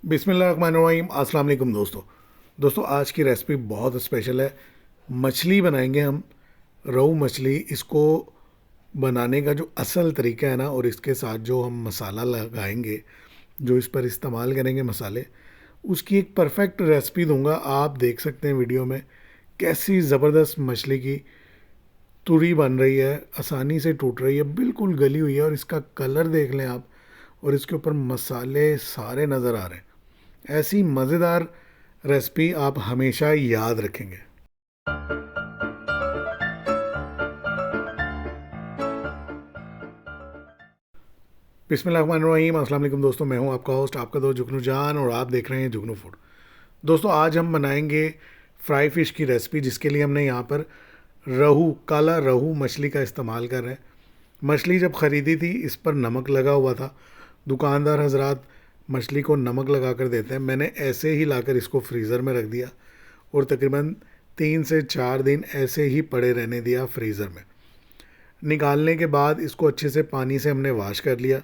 बिस्मिल्लाहिर्रहमानिर्रहीम। अस्सलाम वालेकुम दोस्तों आज की रेसिपी बहुत स्पेशल है। मछली बनाएंगे हम, रोहू मछली। इसको बनाने का जो असल तरीका है ना, और इसके साथ जो हम मसाला लगाएंगे, जो इस पर इस्तेमाल करेंगे मसाले, उसकी एक परफेक्ट रेसिपी दूंगा। आप देख सकते हैं वीडियो में कैसी ज़बरदस्त मछली की तुरी बन रही है, आसानी से टूट रही है, बिल्कुल गली हुई है। और इसका कलर देख लें आप, और इसके ऊपर मसाले सारे नज़र आ रहे हैं। ऐसी मज़ेदार रेसिपी आप हमेशा याद रखेंगे। बिस्मिल्लाहिर्रहमानिर्रहीम। अस्सलाम वालेकुम दोस्तों, मैं हूं आपका होस्ट, आपका दोस्त जुगनू जान, और आप देख रहे हैं जुगनू फूड। दोस्तों आज हम बनाएंगे फ्राई फ़िश की रेसिपी, जिसके लिए हमने यहाँ पर रहू, काला रहू मछली का इस्तेमाल कर रहे हैं। मछली जब ख़रीदी थी, इस पर नमक लगा हुआ था। दुकानदार हजरात मछली को नमक लगा कर देते हैं। मैंने ऐसे ही लाकर इसको फ्रीज़र में रख दिया और तकरीबन 3 से 4 दिन ऐसे ही पड़े रहने दिया फ्रीज़र में। निकालने के बाद इसको अच्छे से पानी से हमने वॉश कर लिया।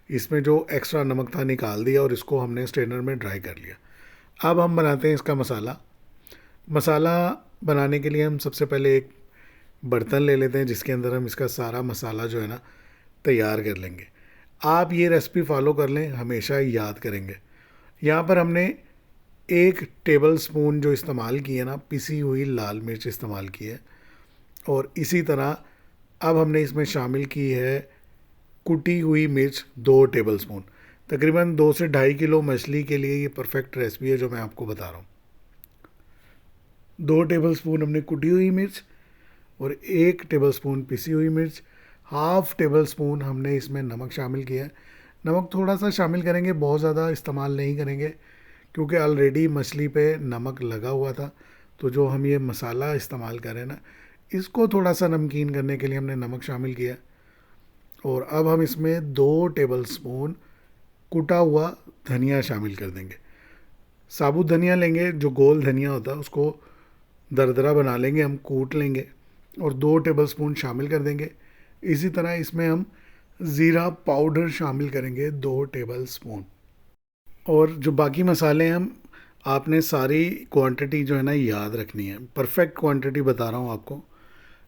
इसमें जो एक्स्ट्रा नमक था निकाल दिया और इसको हमने स्ट्रेनर में ड्राई कर लिया। अब हम बनाते हैं इसका मसाला। मसाला बनाने के लिए हम सबसे पहले एक बर्तन ले लेते हैं, जिसके अंदर हम इसका सारा मसाला जो है ना तैयार कर लेंगे। आप ये रेसिपी फॉलो कर लें, हमेशा याद करेंगे। यहाँ पर हमने 1 टेबल स्पून जो इस्तेमाल की है ना, पिसी हुई लाल मिर्च इस्तेमाल की है। और इसी तरह अब हमने इसमें शामिल की है कुटी हुई मिर्च 2 टेबल स्पून। तकरीबन 2 से 2.5 किलो मछली के लिए ये परफेक्ट रेसिपी है जो मैं आपको बता रहा हूँ। 2 टेबल स्पून हमने कुटी हुई मिर्च और 1 टेबल स्पून पिसी हुई मिर्च। 1/2 टेबल स्पून हमने इसमें नमक शामिल किया है। नमक थोड़ा सा शामिल करेंगे, बहुत ज़्यादा इस्तेमाल नहीं करेंगे, क्योंकि ऑलरेडी मछली पे नमक लगा हुआ था। तो जो हम ये मसाला इस्तेमाल करें ना, इसको थोड़ा सा नमकीन करने के लिए हमने नमक शामिल किया। और अब हम इसमें 2 टेबल स्पून कुटा हुआ धनिया शामिल कर देंगे। साबुत धनिया लेंगे, जो गोल धनिया होता है उसको दरदरा बना लेंगे, हम कूट लेंगे और 2 टेबल स्पून शामिल कर देंगे। इसी तरह इसमें हम ज़ीरा पाउडर शामिल करेंगे 2 टेबल स्पून। और जो बाकी मसाले हैं, हम आपने सारी क्वांटिटी जो है ना याद रखनी है, परफेक्ट क्वांटिटी बता रहा हूँ आपको।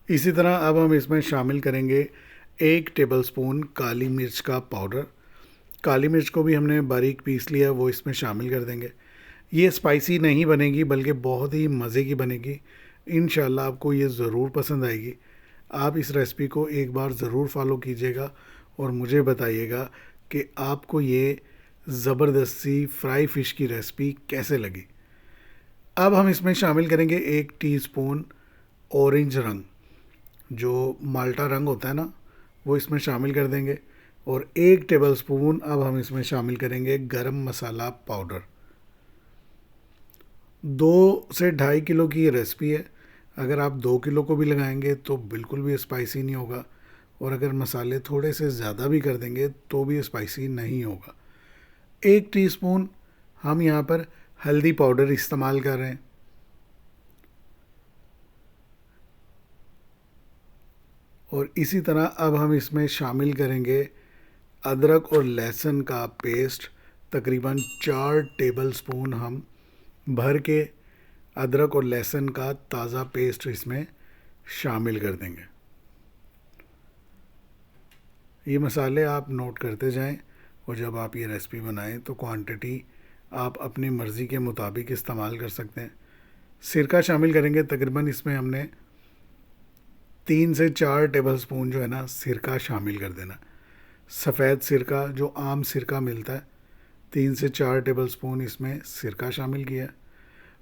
इसी तरह अब हम इसमें शामिल करेंगे 1 टेबल स्पून काली मिर्च का पाउडर। काली मिर्च को भी हमने बारीक पीस लिया, वो इसमें शामिल कर देंगे। ये स्पाइसी नहीं बनेगी, बल्कि बहुत ही मज़े की बनेगी। इंशाल्लाह आपको ये ज़रूर पसंद आएगी। आप इस रेसिपी को एक बार ज़रूर फॉलो कीजिएगा और मुझे बताइएगा कि आपको ये ज़बरदस्ती फ्राई फ़िश की रेसिपी कैसे लगी। अब हम इसमें शामिल करेंगे 1 टीस्पून ऑरेंज रंग, जो माल्टा रंग होता है ना, वो इसमें शामिल कर देंगे। और 1 टेबल स्पून अब हम इसमें शामिल करेंगे गरम मसाला पाउडर। 2 से 2.5 किलो की ये रेसिपी है। अगर आप 2 किलो को भी लगाएंगे तो बिल्कुल भी स्पाइसी नहीं होगा, और अगर मसाले थोड़े से ज़्यादा भी कर देंगे तो भी स्पाइसी नहीं होगा। 1 टीस्पून हम यहाँ पर हल्दी पाउडर इस्तेमाल कर रहे हैं। और इसी तरह अब हम इसमें शामिल करेंगे अदरक और लहसुन का पेस्ट। तकरीबन 4 टेबल स्पून हम भर के अदरक और लहसुन का ताज़ा पेस्ट इसमें शामिल कर देंगे। ये मसाले आप नोट करते जाएं, और जब आप ये रेसिपी बनाएं तो क्वांटिटी आप अपनी मर्ज़ी के मुताबिक इस्तेमाल कर सकते हैं। सिरका शामिल करेंगे। तकरीबन इसमें हमने 3 से 4 टेबल स्पून जो है ना सिरका शामिल कर देना। सफ़ेद सिरका, जो आम सिरका मिलता है, 3 से 4 टेबल स्पून इसमें सिरका शामिल किया।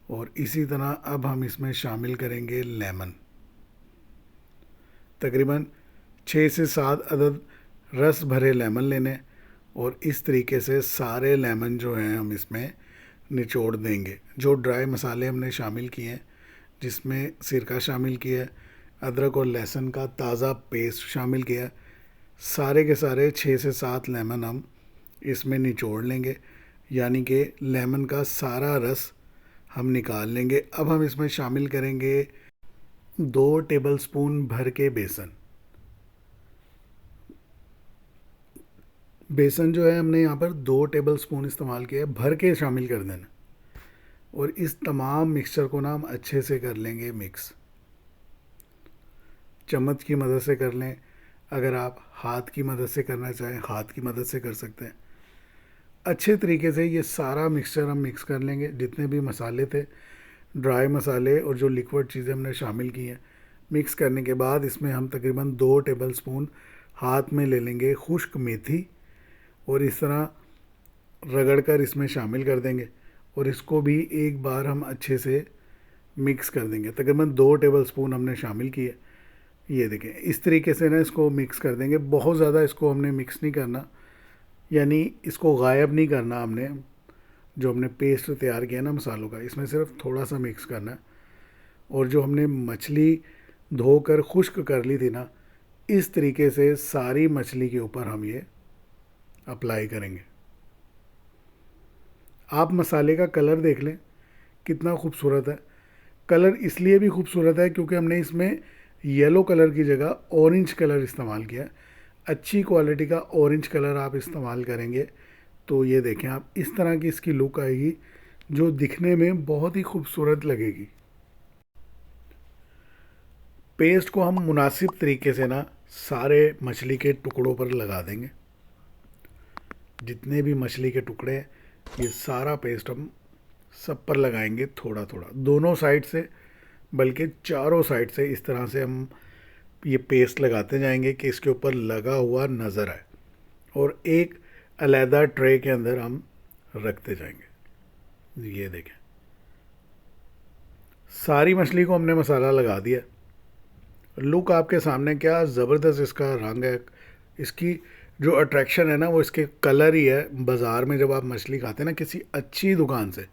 और इसी तरह अब हम इसमें शामिल करेंगे लेमन। तकरीबन 6 से 7 अदद रस भरे लेमन लेने, और इस तरीके से सारे लेमन जो हैं हम इसमें निचोड़ देंगे। जो ड्राई मसाले हमने शामिल किए हैं, जिसमें सिरका शामिल किया है, अदरक और लहसुन का ताज़ा पेस्ट शामिल किया, सारे के सारे 6 से 7 लेमन हम इसमें निचोड़ लेंगे, यानी कि लेमन का सारा रस हम निकाल लेंगे। अब हम इसमें शामिल करेंगे 2 टेबल स्पून भर के बेसन। बेसन जो है हमने यहाँ पर 2 टेबल स्पून इस्तेमाल किया है, भर के शामिल कर देना। और इस तमाम मिक्सचर को ना हम अच्छे से कर लेंगे मिक्स। चम्मच की मदद से कर लें, अगर आप हाथ की मदद से करना चाहें हाथ की मदद से कर सकते हैं। अच्छे तरीके से ये सारा मिक्सचर हम मिक्स कर लेंगे, जितने भी मसाले थे, ड्राई मसाले और जो लिक्विड चीज़ें हमने शामिल की हैं। मिक्स करने के बाद इसमें हम तकरीबन 2 टेबल स्पून हाथ में ले लेंगे खुश्क मेथी, और इस तरह रगड़ कर इसमें शामिल कर देंगे। और इसको भी एक बार हम अच्छे से मिक्स कर देंगे। तकरीबन 2 टेबल स्पून हमने शामिल किए। ये देखें, इस तरीके से ना इसको मिक्स कर देंगे। बहुत ज़्यादा इसको हमने मिक्स नहीं करना, यानी इसको गायब नहीं करना हमने। जो हमने पेस्ट तैयार किया ना मसालों का, इसमें सिर्फ थोड़ा सा मिक्स करना है। और जो हमने मछली धोकर खुश्क कर ली थी ना, इस तरीके से सारी मछली के ऊपर हम ये अप्लाई करेंगे। आप मसाले का कलर देख लें कितना खूबसूरत है। कलर इसलिए भी खूबसूरत है क्योंकि हमने इसमें येलो कलर की जगह ऑरेंज कलर इस्तेमाल किया। अच्छी क्वालिटी का ऑरेंज कलर आप इस्तेमाल करेंगे तो ये देखें आप, इस तरह की इसकी लुक आएगी जो दिखने में बहुत ही खूबसूरत लगेगी। पेस्ट को हम मुनासिब तरीके से ना सारे मछली के टुकड़ों पर लगा देंगे। जितने भी मछली के टुकड़े हैं ये सारा पेस्ट हम सब पर लगाएंगे, थोड़ा थोड़ा दोनों साइड से, बल्कि चारों साइड से इस तरह से हम ये पेस्ट लगाते जाएंगे कि इसके ऊपर लगा हुआ नज़र आए। और एक अलहदा ट्रे के अंदर हम रखते जाएंगे। ये देखें, सारी मछली को हमने मसाला लगा दिया। लुक आपके सामने, क्या ज़बरदस्त इसका रंग है। इसकी जो अट्रैक्शन है ना वो इसके कलर ही है। बाज़ार में जब आप मछली खाते हैं ना किसी अच्छी दुकान से,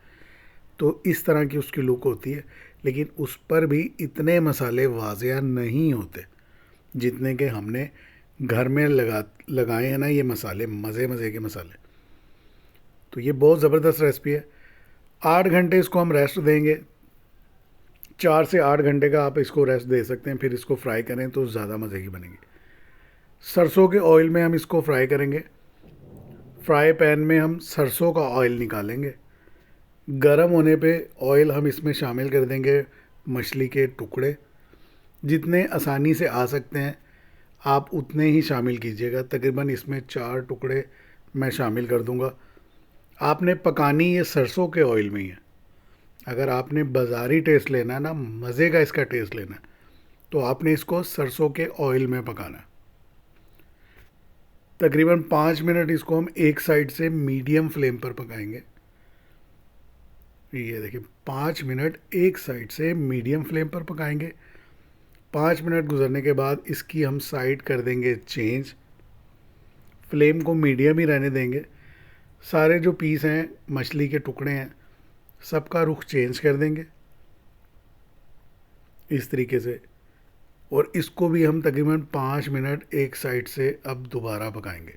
तो इस तरह की उसकी लुक होती है, लेकिन उस पर भी इतने मसाले वाज़िया नहीं होते जितने के हमने घर में लगाए हैं ना ये मसाले, मज़े मज़े के मसाले। तो ये बहुत ज़बरदस्त रेसिपी है। 8 घंटे इसको हम रेस्ट देंगे। 4 से 8 घंटे का आप इसको रेस्ट दे सकते हैं, फिर इसको फ्राई करें तो ज़्यादा मज़े की बनेगी। सरसों के ऑयल में हम इसको फ्राई करेंगे। फ्राई पैन में हम सरसों का ऑयल निकालेंगे। गरम होने पे ऑयल हम इसमें शामिल कर देंगे मछली के टुकड़े। जितने आसानी से आ सकते हैं आप उतने ही शामिल कीजिएगा। तकरीबन इसमें 4 टुकड़े मैं शामिल कर दूंगा। आपने पकानी ये सरसों के ऑयल में ही है। अगर आपने बाज़ारी टेस्ट लेना है ना, मज़े का इसका टेस्ट लेना है, तो आपने इसको सरसों के ऑयल में पकाना है। तकरीबन 5 मिनट इसको हम एक साइड से मीडियम फ्लेम पर पकाएंगे। ये देखिए, 5 मिनट एक साइड से मीडियम फ्लेम पर पकाएंगे। 5 मिनट गुजरने के बाद इसकी हम साइड कर देंगे चेंज। फ्लेम को मीडियम ही रहने देंगे। सारे जो पीस हैं, मछली के टुकड़े हैं, सबका रुख चेंज कर देंगे इस तरीके से। और इसको भी हम तकरीबन 5 मिनट एक साइड से अब दोबारा पकाएंगे।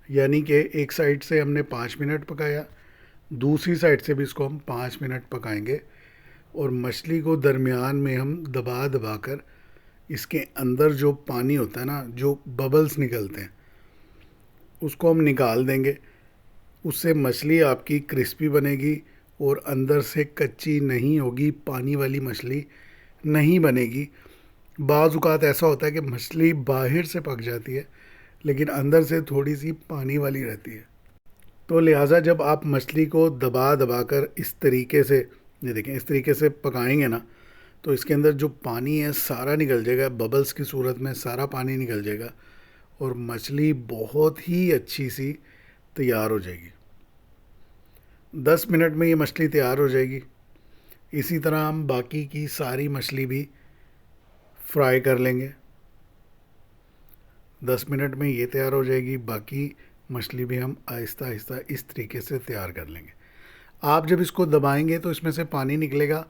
यानी कि एक साइड से हमने 5 मिनट पकाया, दूसरी साइड से भी इसको हम 5 मिनट पकाएंगे। और मछली को दरमियान में हम दबा दबा कर इसके अंदर जो पानी होता है ना, जो बबल्स निकलते हैं, उसको हम निकाल देंगे। उससे मछली आपकी क्रिस्पी बनेगी और अंदर से कच्ची नहीं होगी, पानी वाली मछली नहीं बनेगी। बाज़ औक़ात ऐसा होता है कि मछली बाहर से पक जाती है लेकिन अंदर से थोड़ी सी पानी वाली रहती है। तो लिहाजा जब आप मछली को दबा दबा कर इस तरीके से, ये देखें, इस तरीके से पकाएंगे ना, तो इसके अंदर जो पानी है सारा निकल जाएगा। बबल्स की सूरत में सारा पानी निकल जाएगा और मछली बहुत ही अच्छी सी तैयार हो जाएगी। 10 मिनट में ये मछली तैयार हो जाएगी। इसी तरह हम बाकी की सारी मछली भी फ्राई कर लेंगे। 10 मिनट में ये तैयार हो जाएगी। बाकी मछली भी हम आहिस्ता आहिस्ता इस तरीके से तैयार कर लेंगे। आप जब इसको दबाएंगे तो इसमें से पानी निकलेगा,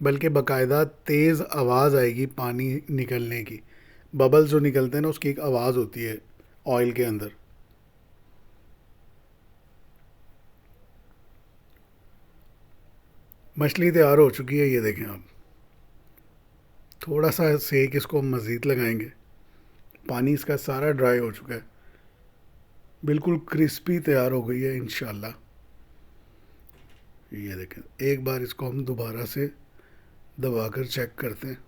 बल्कि बाकायदा तेज़ आवाज़ आएगी पानी निकलने की। बबल्स जो निकलते हैं ना, उसकी एक आवाज़ होती है ऑयल के अंदर। मछली तैयार हो चुकी है, ये देखें आप। थोड़ा सा सेक इसको मज़ीद लगाएंगे। पानी इसका सारा ड्राई हो चुका है। बिल्कुल क्रिस्पी तैयार हो गई है इंशाल्लाह। ये देखें, एक बार इसको हम दोबारा से दबाकर चेक करते हैं।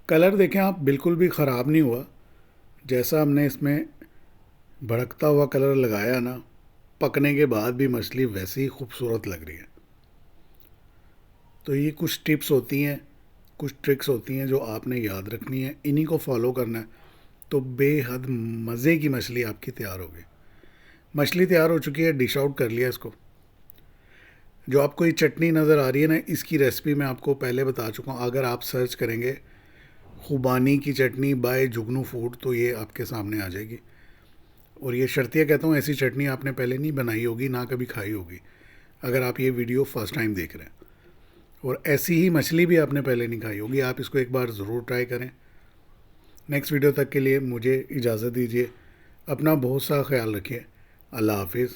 कलर देखें आप, बिल्कुल भी ख़राब नहीं हुआ। जैसा हमने इसमें भड़कता हुआ कलर लगाया ना, पकने के बाद भी मछली वैसी ही खूबसूरत लग रही है। तो ये कुछ टिप्स होती हैं, कुछ ट्रिक्स होती हैं जो आपने याद रखनी है, इन्हीं को फॉलो करना है, तो बेहद मज़े की मछली आपकी तैयार होगी। मछली तैयार हो चुकी है, डिश आउट कर लिया इसको। जो आपको ये चटनी नज़र आ रही है ना, इसकी रेसिपी मैं आपको पहले बता चुका हूँ। अगर आप सर्च करेंगे खुबानी की चटनी बाय जुगनू फूड तो ये आपके सामने आ जाएगी। और ये शर्तिया कहता हूँ, ऐसी चटनी आपने पहले नहीं बनाई होगी, ना कभी खाई होगी, अगर आप ये वीडियो फर्स्ट टाइम देख रहे हैं। और ऐसी ही मछली भी आपने पहले नहीं खाई होगी। आप इसको एक बार ज़रूर ट्राई करें। नेक्स्ट वीडियो तक के लिए मुझे इजाज़त दीजिए। अपना बहुत सा ख्याल रखिए। अल्लाह हाफिज़।